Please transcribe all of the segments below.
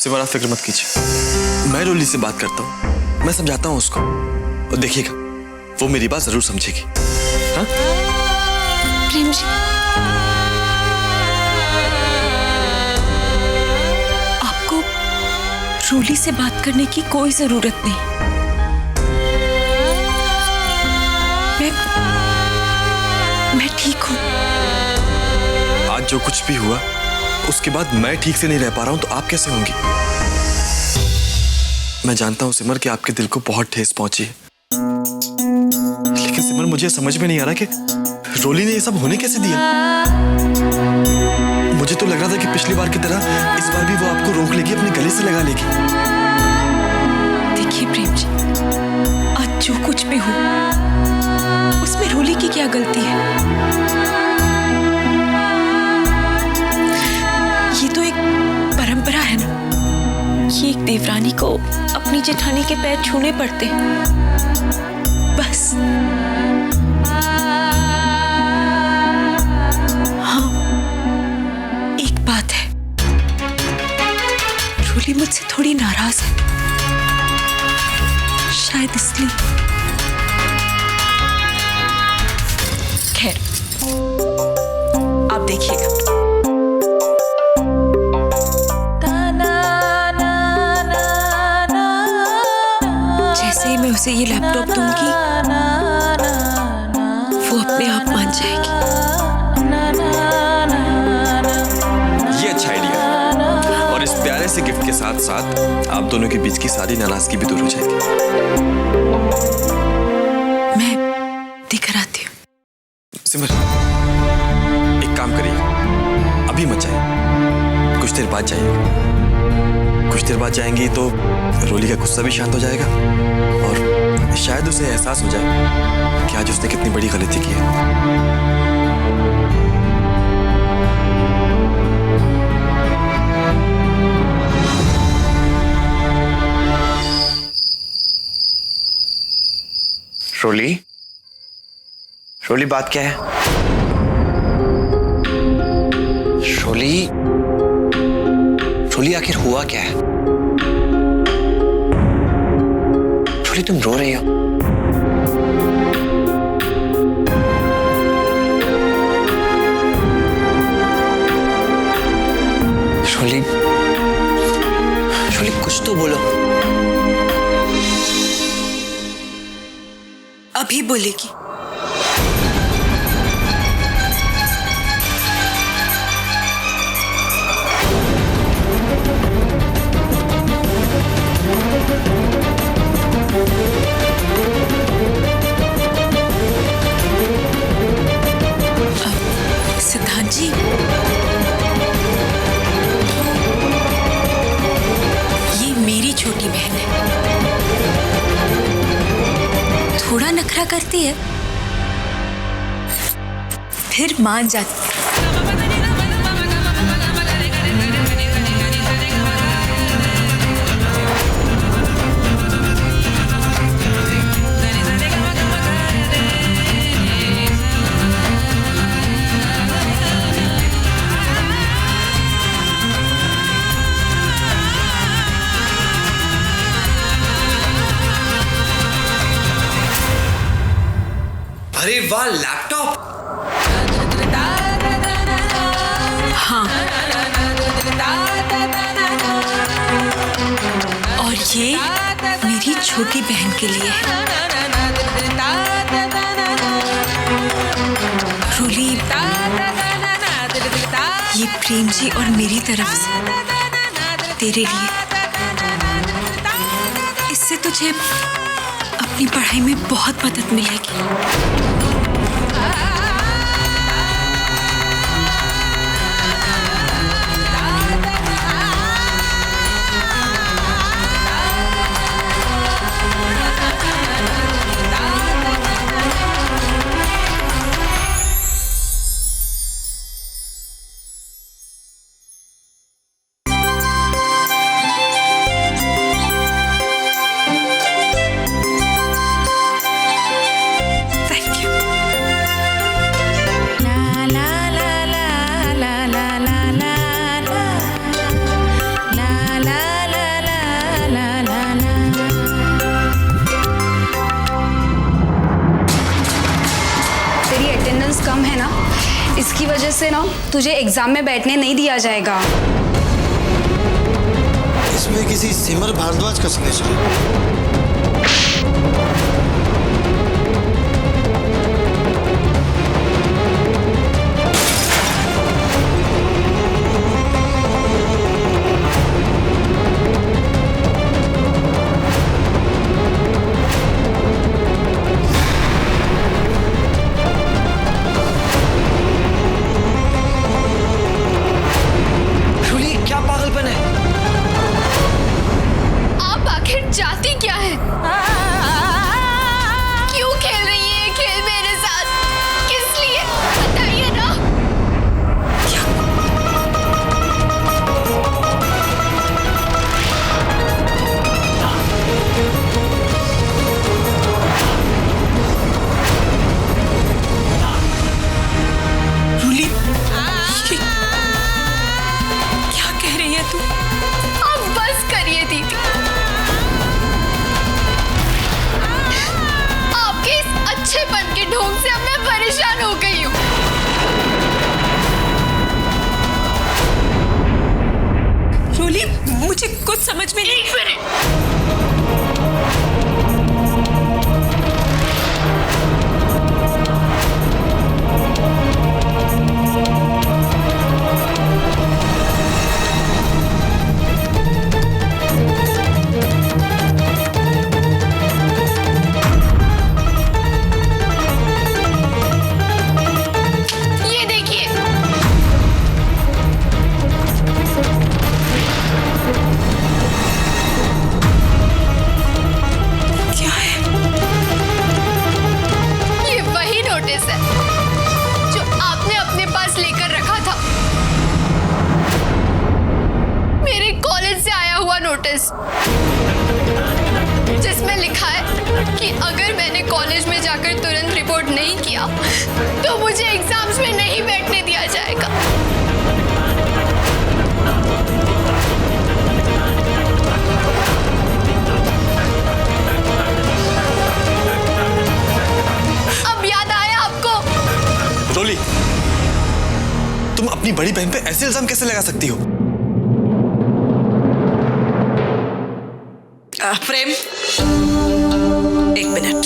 सिमर, आप फिक्र मत कीजिए, मैं रोली से बात करता हूँ, मैं समझाता हूँ उसको, और देखिएगा वो मेरी बात जरूर समझेगी। हाँ? प्रेम जी, आपको रोली से बात करने की कोई जरूरत नहीं। मैं ठीक हूँ। आज जो कुछ भी हुआ उसके बाद मैं ठीक से नहीं रह पा रहा हूं, तो आप कैसे होंगी? मैं जानता हूं सिमर कि आपके दिल को बहुत ठेस पहुंची है, लेकिन सिमर मुझे समझ में नहीं आ रहा कि रोली ने ये सब होने कैसे दिया। मुझे तो लग रहा था कि पिछली बार की तरह इस बार भी वो आपको रोक लेगी, अपने गले से लगा लेगी। देखिए प्रेम जी, आज जो कुछ भी हो उसमें रोली की क्या गलती है? ये तो एक परंपरा है ना, ये एक देवरानी को अपनी जेठानी के पैर छूने पड़ते हैं, बस। हाँ, एक बात है, रोली मुझसे थोड़ी नाराज है, शायद इसलिए। खैर, आप देखिएगा। जैसे ही मैं उसे ये लैपटॉप दूंगी, वो अपने आप मान जाएगी। ये अच्छा आइडिया है, और इस प्यारे से गिफ्ट के साथ साथ आप दोनों के बीच की सारी नाराजगी भी दूर हो जाएगी। मैं दिखकर आती हूँ। सिमर, एक काम करिए, अभी मत जाइए, कुछ देर बाद जाइएगा। कुछ देर बाद जाएंगी तो रोली का गुस्सा भी शांत हो जाएगा, और शायद उसे एहसास हो जाए कि आज उसने कितनी बड़ी गलती की है। रोली, रोली, बात क्या है? रोली, रोली, आखिर हुआ क्या है? रोली, तुम रो रही हो? रोली, रोली, कुछ तो बोलो। अभी बोलेगी। सिद्धांत जी, ये मेरी छोटी बहन है, थोड़ा नखरा करती है, फिर मान जाती है। अरे वाह, लैपटॉप! हाँ, और ये मेरी छोटी बहन के लिए है। रोली, ये प्रेम जी और मेरी तरफ से तेरे लिए। इससे तुझे अपनी पढ़ाई में बहुत मदद मिलेगी। Thank you. इसकी वजह से ना तुझे एग्जाम में बैठने नहीं दिया जाएगा। इसमें किसी सिमर भारद्वाज का सिग्नेचर है। रोली क्या पागलपन है? आप आखिर चाहती क्या है? क्यों खेल रही है ये खेल मेरे साथ? किस लिए? बताइए ना। रूली, क्या कह रही है तू? अब बस करिए दीदी। आपके इस अच्छेपन के ढोंग से अब मैं परेशान हो गई हूँ। रूली, मुझे कुछ समझ में नहीं। एक मिनट। ये देखिए। क्या है? ये वही नोटिस है जो आपने अपने पास लेकर रखा था। मेरे कॉलेज से आया हुआ नोटिस, जिसमें लिखा है कि अगर मैंने कॉलेज में जाकर तुरंत रिपोर्ट नहीं किया तो मुझे एग्जाम्स में नहीं बैठने दिया जाएगा। अब याद आया आपको? रोली, तुम अपनी बड़ी बहन पे ऐसे इल्जाम कैसे लगा सकती हो? प्रेम, एक मिनट।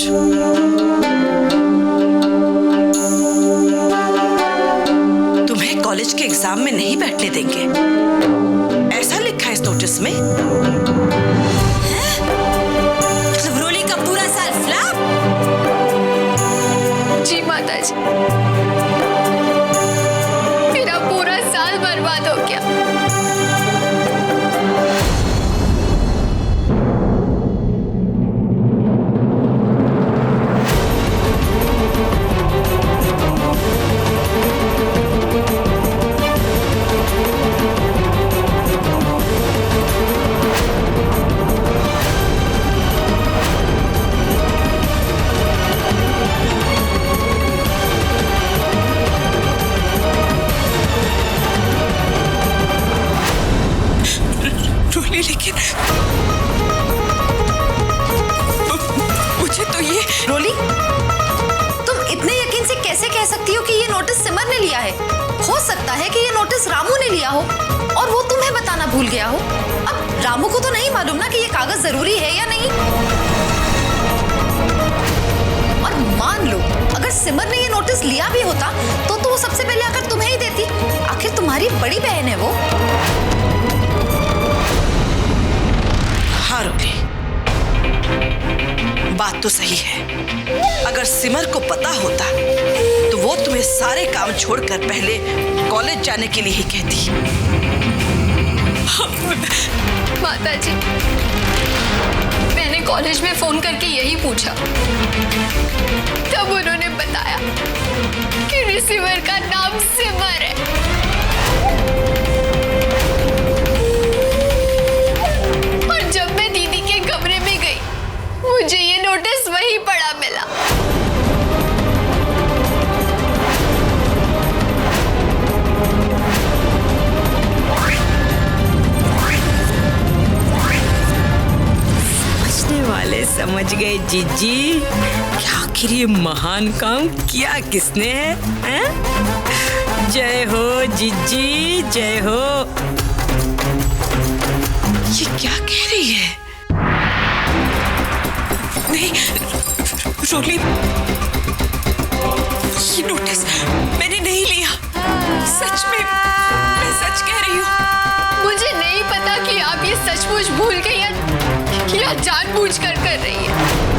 तुम्हें कॉलेज के एग्जाम में नहीं बैठने देंगे, ऐसा लिखा है इस नोटिस में। मतलब रोली का पूरा साल फ्लॉप? जी माता जी, मेरा पूरा साल बर्बाद हो गया। रोली, लेकिन मुझे तो ये। रोली, तुम इतने यकीन से कैसे कह सकती हो कि ये नोटिस सिमर ने लिया है? हो सकता है कि ये नोटिस रामू ने लिया हो और वो तुम्हें बताना भूल गया हो। अब रामू को तो नहीं मालूम ना कि ये कागज जरूरी है या नहीं। और मान लो अगर सिमर ने ये नोटिस लिया भी होता तो वो सबसे पहले आकर तुम्हें ही देती। आखिर तुम्हारी बड़ी बहन है वो। हाँ रोली, बात तो सही है। अगर सिमर को पता होता तो वो तुम्हें सारे काम छोड़कर पहले कॉलेज जाने के लिए ही कहती। माता जी, मैंने कॉलेज में फोन करके यही पूछा, तब उन्होंने बताया कि रिसीवर का नाम सिमर है। और जब मैं दीदी के कमरे में गई, मुझे ये नोटिस वहीं पड़ा मिला। समझ गए जीजी, आखिर ये महान काम किया किसने है? जय हो जिज्जी, जय हो। ये क्या कह रही है? नहीं रोली, ये नोटिस मैंने नहीं लिया। सच में मैं सच कह रही हूँ। मुझे नहीं पता कि आप ये सचमुच भूल गई या जानबूझकर कर रही है।